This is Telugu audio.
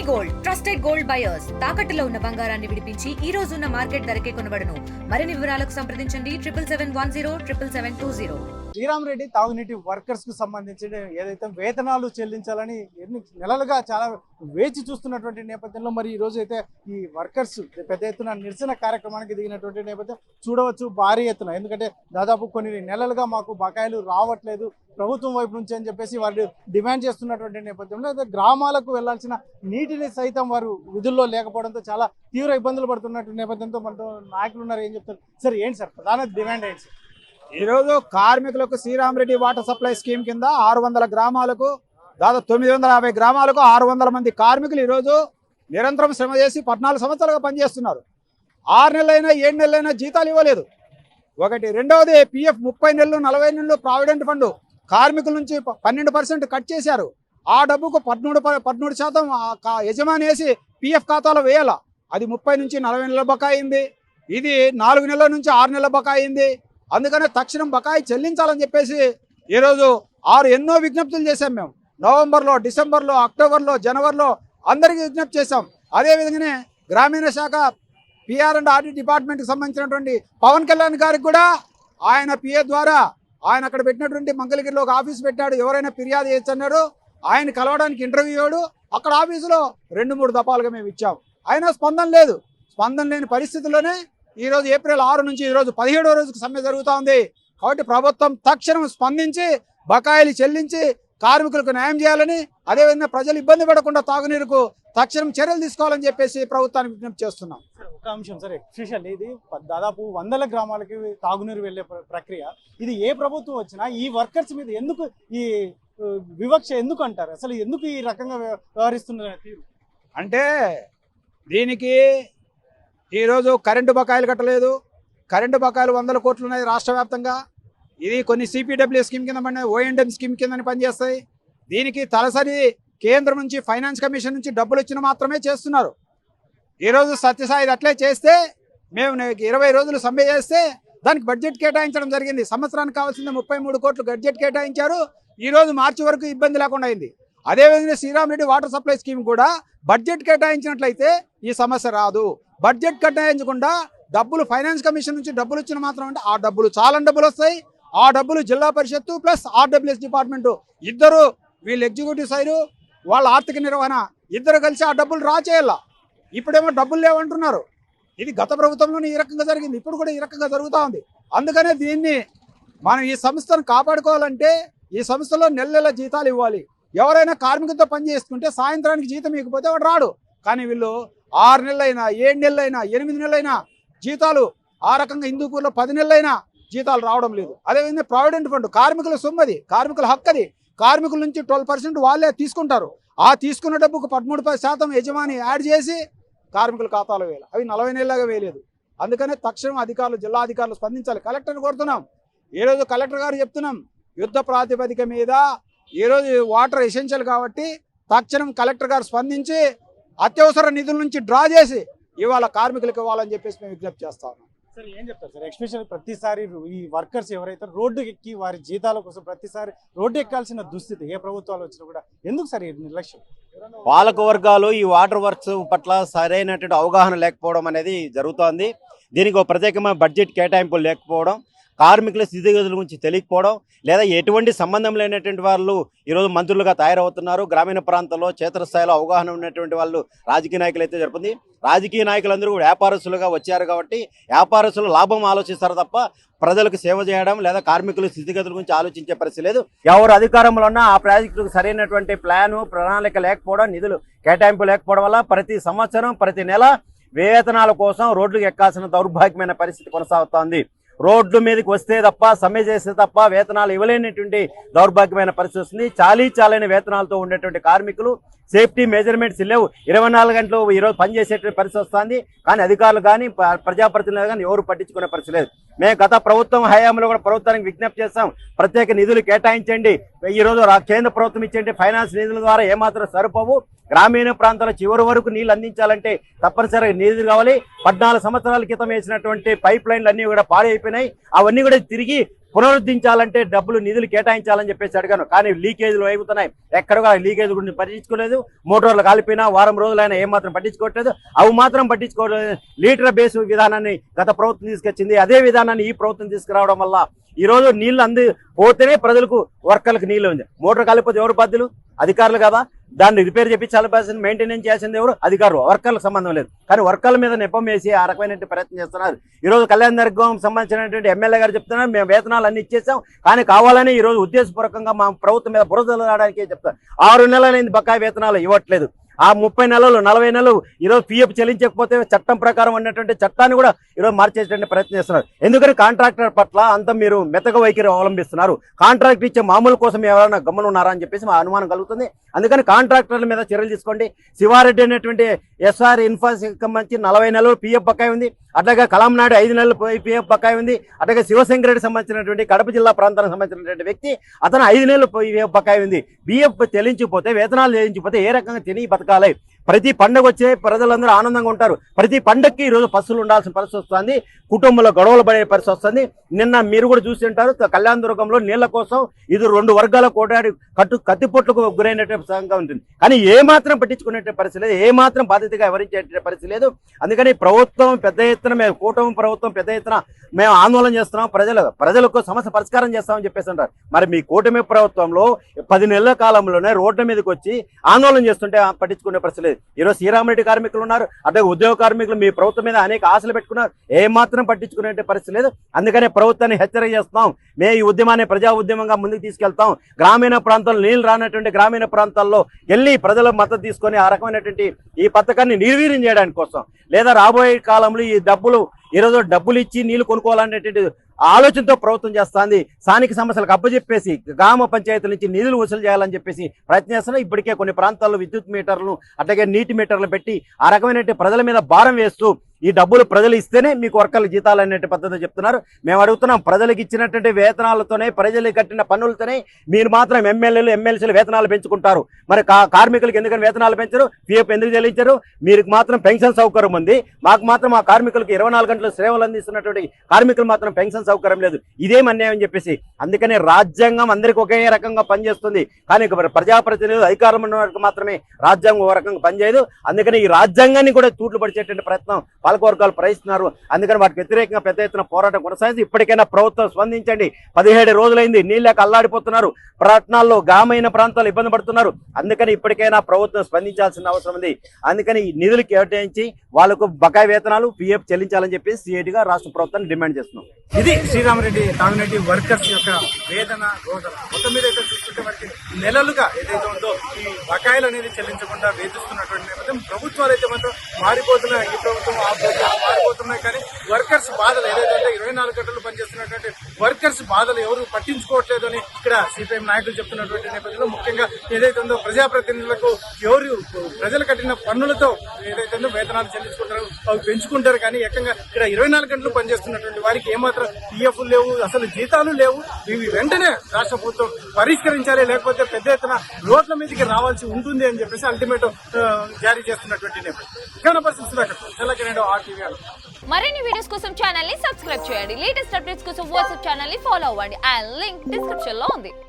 గోల్డ్ ట్రస్టెడ్ గోల్డ్ బయర్స్ తాకట్టులో ఉన్న బంగారాన్ని విడిపించి ఈ రోజు ఉన్న మార్కెట్ ధరకే కొనబడును. మరిన్ని వివరాలకు సంప్రదించండి 7710 శ్రీరామ్ రెడ్డి తాగునీటి వర్కర్స్ కు సంబంధించి ఏదైతే వేతనాలు చెల్లించాలని ఎన్ని నెలలుగా చాలా వేచి చూస్తున్నటువంటి నేపథ్యంలో మరి ఈ రోజు అయితే ఈ వర్కర్స్ పెద్ద ఎత్తున నిరసన కార్యక్రమానికి దిగినటువంటి నేపథ్యం చూడవచ్చు భారీ ఎత్తున. ఎందుకంటే దాదాపు కొన్ని నెలలుగా మాకు బకాయిలు రావట్లేదు ప్రభుత్వం వైపు నుంచి అని చెప్పేసి వాళ్ళు డిమాండ్ చేస్తున్నటువంటి నేపథ్యంలో అయితే గ్రామాలకు వెళ్లాల్సిన నీటిని సైతం వారు విధుల్లో లేకపోవడంతో చాలా తీవ్ర ఇబ్బందులు పడుతున్నటువంటి నేపథ్యంతో మనతో నాయకులు ఉన్నారు. ఏం చెప్తారు సార్? ఏంటి సార్ ప్రధాన డిమాండ్ ఏంటి సార్? ఈరోజు కార్మికులకు Sriram Reddy water supply scheme కింద 600 గ్రామాలకు దాదాపు 950 గ్రామాలకు 600 మంది కార్మికులు ఈరోజు నిరంతరం శ్రమ చేసి 14 సంవత్సరాలుగా పనిచేస్తున్నారు. 6 నెలలైనా 7 నెలలైనా జీతాలు ఇవ్వలేదు. ఒకటి. రెండవది పిఎఫ్ 30 నెలలు 40 నెలలు ప్రావిడెంట్ ఫండ్ కార్మికుల నుంచి 12% కట్ చేశారు. ఆ డబ్బుకు 13% యజమాని వేసి పిఎఫ్ ఖాతాలో వేయాల. అది 30 నుంచి 40 నెలల బకాయి అయింది. ఇది 4 నెలల నుంచి 6 నెలల బకాయి అయింది. అందుకనే తక్షణం బకాయి చెల్లించాలని చెప్పేసి ఈరోజు ఎన్నో విజ్ఞప్తులు చేశాం. మేము నవంబర్లో, డిసెంబర్లో, అక్టోబర్లో, జనవరిలో అందరికీ విజ్ఞప్తి చేశాం. అదేవిధంగానే గ్రామీణ శాఖ PR&RD డిపార్ట్మెంట్కి సంబంధించినటువంటి పవన్ కళ్యాణ్ గారికి కూడా ఆయన పిఏ ద్వారా ఆయన అక్కడ పెట్టినటువంటి మంగళగిరిలో ఒక ఆఫీస్ పెట్టాడు. ఎవరైనా ఫిర్యాదు చేయొచ్చన్నాడు. ఆయన కలవడానికి ఇంటర్వ్యూ ఇవ్వడు. అక్కడ ఆఫీసులో 2-3 దఫాలుగా మేము ఇచ్చాం. అయినా స్పందన లేదు. స్పందన లేని పరిస్థితుల్లోనే ఈరోజు ఏప్రిల్ 6 నుంచి ఈరోజు 17వ రోజుకు సమ్మె జరుగుతూ ఉంది. కాబట్టి ప్రభుత్వం తక్షణం స్పందించి బకాయిలు చెల్లించి కార్మికులకు న్యాయం చేయాలని, అదేవిధంగా ప్రజలు ఇబ్బంది పడకుండా తాగునీరుకు తక్షణం చర్యలు తీసుకోవాలని చెప్పేసి ప్రభుత్వానికి విజ్ఞప్తి చేస్తున్నాం. ఒక అంశం సార్, ఎస్పెషల్లీ ఇది దాదాపు 100 గ్రామాలకి తాగునీరు వెళ్లే ప్రక్రియ. ఇది ఏ ప్రభుత్వం వచ్చినా ఈ వర్కర్స్ మీద ఎందుకు ఈ వివక్ష ఎందుకు అంటారు? అసలు ఎందుకు ఈ రకంగా వ్యవహరిస్తున్నారు తీరు? అంటే దీనికి ఈరోజు కరెంటు బకాయిలు కట్టలేదు. కరెంటు బకాయిలు 100 కోట్లు ఉన్నాయి రాష్ట్ర వ్యాప్తంగా. ఇది కొన్ని CPW స్కీమ్ కింద పడిన O&M స్కీమ్ కింద పనిచేస్తాయి. దీనికి తలసరి కేంద్రం నుంచి ఫైనాన్స్ కమిషన్ నుంచి డబ్బులు ఇచ్చిన మాత్రమే చేస్తున్నారు. ఈరోజు సత్యసాయి అట్లే చేస్తే మేము 20 రోజులు సమ్మె చేస్తే దానికి బడ్జెట్ కేటాయించడం జరిగింది. సంవత్సరానికి కావాల్సింది 33 కోట్లు బడ్జెట్ కేటాయించారు. ఈరోజు మార్చి వరకు ఇబ్బంది లేకుండా అయింది. అదేవిధంగా Sriram Reddy water supply scheme కూడా బడ్జెట్ కేటాయించినట్లయితే ఈ సమస్య రాదు. బడ్జెట్ కేటాయించకుండా డబ్బులు ఫైనాన్స్ కమిషన్ నుంచి డబ్బులు ఇచ్చిన మాత్రం అంటే ఆ డబ్బులు చాలా డబ్బులు వస్తాయి. ఆ డబ్బులు జిల్లా పరిషత్తు ప్లస్ RWS డిపార్ట్మెంటు ఇద్దరు, వీళ్ళు ఎగ్జిక్యూటివ్ సైడు వాళ్ళ ఆర్థిక నిర్వహణ ఇద్దరు కలిసి ఆ డబ్బులు డ్రా చేయాల. ఇప్పుడేమో డబ్బులు లేవంటున్నారు. ఇది గత ప్రభుత్వంలోనే ఈ రకంగా జరిగింది. ఇప్పుడు కూడా ఈ రకంగా జరుగుతూ ఉంది. అందుకనే దీన్ని మనం ఈ సంస్థను కాపాడుకోవాలంటే ఈ సంస్థలో నెల జీతాలు ఇవ్వాలి. ఎవరైనా కార్మికులతో పని చేసుకుంటే సాయంత్రానికి జీతం ఇవ్వకపోతే వాడు రాడు. కానీ వీళ్ళు 6 నెలలైనా 7 నెలలైనా 8 నెలలైనా జీతాలు, ఆ రకంగా హిందూపూర్లో 10 నెలలైనా జీతాలు రావడం లేదు. అదేవిధంగా ప్రావిడెంట్ ఫండ్ కార్మికుల సొమ్మది, కార్మికుల హక్కది. కార్మికుల నుంచి 12% వాళ్ళే తీసుకుంటారు. ఆ తీసుకున్న డబ్బుకు 13% యజమాని యాడ్ చేసి కార్మికుల ఖాతాలో వేయాలి. అవి 40 నెలలుగా వేయలేదు. అందుకనే తక్షణం అధికారులు, జిల్లా అధికారులు స్పందించాలి. కలెక్టర్ని కోరుతున్నాం. ఈరోజు కలెక్టర్ గారు చెప్తున్నాం, యుద్ధ ప్రాతిపదిక మీద ఈరోజు వాటర్ ఎసెన్షియల్ కాబట్టి తక్షణం కలెక్టర్ గారు స్పందించి అత్యవసర నిధుల నుంచి డ్రా చేసి ఇవాళ కార్మికులకు ఇవ్వాలని చెప్పేసి మేము విజ్ఞప్తి చేస్తాము. సార్ ఏం చెప్తారు సార్? ఎస్పెషల్ ప్రతిసారి ఈ వర్కర్స్ ఎవరైతే రోడ్డు ఎక్కి వారి జీతాల కోసం ప్రతిసారి రోడ్డు ఎక్కాల్సిన దుస్థితి ఏ ప్రభుత్వాలు వచ్చినా కూడా ఎందుకు సార్ ఈ నిర్లక్ష్యం? పాలక వర్గాలు ఈ వాటర్ వర్క్స్ పట్ల సరైనటువంటి అవగాహన లేకపోవడం అనేది జరుగుతోంది. దీనికి ఒక ప్రత్యేకమైన బడ్జెట్ కేటాయింపులు లేకపోవడం, కార్మికుల స్థితిగతుల గురించి తెలియకపోవడం, లేదా ఎటువంటి సంబంధం లేనటువంటి వాళ్ళు ఈరోజు మంత్రులుగా తయారవుతున్నారు. గ్రామీణ ప్రాంతాల్లో క్షేత్రస్థాయిలో అవగాహన ఉన్నటువంటి వాళ్ళు రాజకీయ నాయకులు అయితే జరుపుతుంది. రాజకీయ నాయకులందరూ కూడా వ్యాపారస్తులుగా వచ్చారు కాబట్టి వ్యాపారస్తులు లాభం ఆలోచిస్తారు తప్ప ప్రజలకు సేవ చేయడం లేదా కార్మికుల స్థితిగతుల గురించి ఆలోచించే పరిస్థితి లేదు. ఎవరు అధికారంలో ఉన్నా ఆ ప్రాజెక్టుకు సరైనటువంటి ప్రణాళిక లేకపోవడం, నిధులు కేటాయింపు లేకపోవడం వల్ల ప్రతి సంవత్సరం ప్రతి నెల వేతనాల కోసం రోడ్లకు ఎక్కాల్సిన దౌర్భాగ్యమైన పరిస్థితి కొనసాగుతోంది. రోడ్ల మీదకి వస్తే తప్ప, సమ్మె చేస్తే తప్ప వేతనాలు ఇవ్వలేనటువంటి దౌర్భాగ్యమైన పరిస్థితి వస్తుంది. చాలైన వేతనాలతో ఉండేటువంటి కార్మికులు సేఫ్టీ మెజర్మెంట్స్ లేవు. 24 గంటలు ఈరోజు పనిచేసేటువంటి పరిస్థితి వస్తుంది. కానీ అధికారులు కానీ ప్రజాప్రతినిధులు కానీ ఎవరు పట్టించుకునే పరిస్థితి లేదు. మేము గత ప్రభుత్వం హయాంలో కూడా ప్రభుత్వానికి విజ్ఞప్తి చేస్తాం, ప్రత్యేక నిధులు కేటాయించండి. ఈరోజు కేంద్ర ప్రభుత్వం ఇచ్చే ఫైనాన్స్ నిధుల ద్వారా ఏమాత్రం సరిపోవు. గ్రామీణ ప్రాంతాల చివరి వరకు నీళ్లు అందించాలంటే తప్పనిసరిగా నిధులు కావాలి. 14 సంవత్సరాల క్రితం వేసినటువంటి పైప్ లైన్లు అన్నీ కూడా పాడైపోయినాయి. అవన్నీ కూడా తిరిగి పునరుద్ధరించాలంటే నిధులు కేటాయించాలని చెప్పేసి అడిగాను. కానీ లీకేజీలు అవుతున్నాయి, ఎక్కడగా లీకేజ్ గురించి పట్టించుకోలేదు. మోటార్లు కాలిపోయినా వారం రోజులైనా ఏమాత్రం పట్టించుకోవట్లేదు. అవి మాత్రం పట్టించుకోలేదు. లీటర్ బేస్ విధానాన్ని గత ప్రభుత్వం తీసుకొచ్చింది, అదే విధానాన్ని ఈ ప్రభుత్వం తీసుకురావడం వల్ల ఈరోజు నీళ్లు పోతేనే ప్రజలకు వర్కర్లకు నీళ్లు ఉంది. మోటార్ కాలిపోతే ఎవరు బాధ్యులు? అధికారులు కదా. దాన్ని రిపేర్ చేయించాల్సింది, మెయింటెనెన్స్ చేసింది ఎవరు? అధికారులు. వర్కర్లకు సంబంధం లేదు. కానీ వర్కర్ల మీద నెపం వేసి ఆ రకమైన ప్రయత్నం చేస్తున్నారు. ఈరోజు కళ్యాణ దుర్గం సంబంధించినటువంటి ఎమ్మెల్యే గారు చెప్తున్నారు, మేము వేతనాలు అన్ని ఇచ్చేసాం, కానీ కావాలని ఈరోజు ఉద్దేశపూర్వకంగా మా ప్రభుత్వం మీద బురదలడానికి చెప్తారు. 6 నెలలైంది బకాయి వేతనాలు ఇవ్వట్లేదు. ఆ 30 నెలలు 40 నెలలు ఈరోజు పిఎఫ్ చెల్లించకపోతే చట్టం ప్రకారం ఉన్నటువంటి చట్టాన్ని కూడా ఈరోజు మార్చేటువంటి ప్రయత్నం చేస్తున్నారు. ఎందుకని కాంట్రాక్టర్ పట్ల అంత మీరు మెతక వైఖరి అవలంబిస్తున్నారు? కాంట్రాక్ట్ ఇచ్చే మామూలు కోసం ఎవరైనా గమనున్నారా అని చెప్పేసి మా అనుమానం కలుగుతుంది. అందుకని కాంట్రాక్టర్ల మీద చర్యలు తీసుకోండి. శివారెడ్డి అనేటువంటి ఎస్ఆర్ ఇన్ఫాస్కి సంబంధించి 40 నెలలు పిఎఫ్ బకాయి ఉంది. అట్లాగే కలాం నాయుడు 5 నెలలు పిఎఫ్ బకాయి ఉంది. అట్లాగే శివశంకర్ రెడ్డి సంబంధించినటువంటి కడప జిల్లా ప్రాంతానికి సంబంధించినటువంటి వ్యక్తి, అతను 5 నెలలు పిఎఫ్ బకాయి ఉంది. బిఎఫ్ చెల్లించిపోతే, వేతనాలు చెల్లించిపోతే ఏ రకంగా తిని బతకాలి? ప్రతి పండుగ వచ్చే ప్రజలందరూ ఆనందంగా ఉంటారు. ప్రతి పండుగకి ఈరోజు పశువులు ఉండాల్సిన పరిస్థితి వస్తుంది, కుటుంబంలో గొడవలు పడే పరిస్థితి వస్తుంది. నిన్న మీరు కూడా చూసి ఉంటారు, కళ్యాణ దుర్గంలో నీళ్ల కోసం ఇది 2 వర్గాల కోటాడి కత్తిపోట్లకు గురైనటువంటి సంఘం ఉంటుంది. కానీ ఏమాత్రం పట్టించుకునే పరిస్థితి లేదు, ఏమాత్రం బాధ్యతగా వివరించే పరిస్థితి లేదు. అందుకని ప్రభుత్వం పెద్ద ఎత్తున, మేము కూటమి ప్రభుత్వం పెద్ద ఎత్తున మేము ఆందోళన చేస్తున్నాం, ప్రజలకు సమస్య పరిష్కారం చేస్తామని చెప్పేసి అంటారు. మరి మీ కూటమి ప్రభుత్వంలో 10 నెలల కాలంలోనే రోడ్ల మీదకి వచ్చి ఆందోళన చేస్తుంటే పట్టించుకునే పరిస్థితి లేదు. ఈరోజు శ్రీరామరెడ్డి కార్మికులు ఉన్నారు, అట్లాగే ఉద్యోగ కార్మికులు మీ ప్రభుత్వం మీద అనేక ఆశలు పెట్టుకున్నారు, ఏమాత్రం పట్టించుకునే పరిస్థితి లేదు. అందుకనే ప్రభుత్వాన్ని హెచ్చరిక చేస్తాం. మేము ఈ ఉద్యమాన్ని ప్రజా ఉద్యమంగా ముందుకు తీసుకెళ్తాం. గ్రామీణ ప్రాంతాల్లో నీళ్లు రానటువంటి గ్రామీణ ప్రాంతాల్లో వెళ్ళి ప్రజల మద్దతు తీసుకొని ఆ రకమైనటువంటి ఈ పథకాన్ని నిర్వీర్యం చేయడానికి కోసం, లేదా రాబోయే కాలంలో ఈరోజు డబ్బులు ఇచ్చి నీళ్లు కొనుక్కోవాలనేటువంటి ఆలోచనతో ప్రభుత్వం చేస్తుంది. స్థానిక సమస్యలకు అప్పచెప్పేసి గ్రామ పంచాయతీల నుంచి నిధులు వసూలు చేయాలని చెప్పేసి ప్రయత్నం చేస్తున్నారు. ఇప్పటికే కొన్ని ప్రాంతాల్లో విద్యుత్ మీటర్లను, అట్లాగే నీటి మీటర్లు పెట్టి ఆ రకమైన ప్రజల మీద భారం వేస్తూ ఈ డబ్బులు ప్రజలు ఇస్తేనే మీకు వర్కర్ల జీతాలు అనే పద్ధతి చెప్తున్నారు. మేము అడుగుతున్నాం, ప్రజలకు ఇచ్చినటువంటి వేతనాలతోనే, ప్రజలు కట్టిన పన్నులతోనే మీరు మాత్రం ఎమ్మెల్యేలు ఎమ్మెల్సీలు వేతనాలు పెంచుకుంటారు. మరి కార్మికులకు ఎందుకని వేతనాలు పెంచరు? పిఎఫ్ ఎందుకు చెల్లించరు? మీరు మాత్రం పెన్షన్ సౌకర్యం ఉంది, మాకు మాత్రం ఆ కార్మికులకు 24 గంటలు సేవలు అందిస్తున్నటువంటి కార్మికులు మాత్రం పెన్షన్ సౌకర్యం లేదు. ఇదేం అన్యాయం అని చెప్పేసి. అందుకని రాజ్యాంగం అందరికీ ఒకే రకంగా పనిచేస్తుంది, కానీ ప్రజాప్రతినిధులు అధికారం ఉన్న వరకు మాత్రమే రాజ్యాంగం ఒక రకంగా పనిచేయదు. అందుకని ఈ రాజ్యాంగాన్ని కూడా తూట్లు పడిచేటువంటి ప్రయత్నం పాలకవర్గాలు ప్రయత్నిస్తున్నారు. అందుకని వాటికి వ్యతిరేకంగా పెద్ద ఎత్తున పోరాటం కొనసాగించి ఇప్పటికైనా ప్రభుత్వం స్పందించండి. 17 రోజులైంది, నీళ్ళకి అల్లాడిపోతున్నారు, పట్టణాల్లో గ్రామీణ ప్రాంతాలు ఇబ్బంది పడుతున్నారు. అందుకని ఇప్పటికైనా ప్రభుత్వం స్పందించాల్సిన అవసరం ఉంది. అందుకని ఈ నిధులు కేటాయించి వాళ్ళకు బకాయి వేతనాలు పిఎఫ్ చెల్లించాలని చెప్పి సిఐటిగా రాష్ట్ర ప్రభుత్వాన్ని డిమాండ్ చేస్తున్నాం. ఇది శ్రీరామరెడ్డి తాగునీటి వర్కర్స్ యొక్క వేదన రోదన. మొత్తం మీద అయితే చూసుకుంటే వారికి నెలలుగా ఏదైతే ఉందో ఈ బకాయిలు అనేది చెల్లించకుండా వేధిస్తున్నటువంటి నేపథ్యం. ప్రభుత్వాలు అయితే మాత్రం మారిపోతున్నాయి, ఈ ప్రభుత్వం ఆ ప్రభుత్వం మారిపోతున్నాయి, కానీ వర్కర్స్ బాధలు ఏదైతే 24 గంటలు పనిచేస్తున్నటువంటి వర్కర్స్ బాధలు ఎవరు పట్టించుకోవట్లేదు అని ఇక్కడ సిపిఎం నాయకులు చెప్తున్నటువంటి నేపథ్యంలో, ముఖ్యంగా ఏదైతే ఉందో ప్రజాప్రతినిధులకు ఎవరు ప్రజలు కట్టిన పన్నులతో ఏదైతే ఉందో వేతనాలు చెల్లించుకుంటారో అవి పెంచుకుంటారు, కానీ ఏకంగా ఇక్కడ 24 గంటలు పనిచేస్తున్నటువంటి వారికి ఏమాత్రం పిఎఫ్ లేవు, అసలు జీతాలు లేవు. ఇవి వెంటనే రాష్ట్ర ప్రభుత్వం పరిష్కరించాలి, లేకపోతే పెద్ద ఎత్తున రోడ్ల మీదకి రావాల్సి ఉంటుంది అని చెప్పేసి అల్టిమేటం జారీ చేస్తున్నటువంటి నేపథ్యం. మరిన్ని వీడియోస్ కోసం ఛానల్ ని సబ్స్క్రైబ్ చేయండి. లేటెస్ట్ అప్డేట్స్ కోసం వాట్సాప్ ఛానల్ ని ఫాలో అవ్వండి. ఆ లింక్ డిస్క్రిప్షన్ లో ఉంది.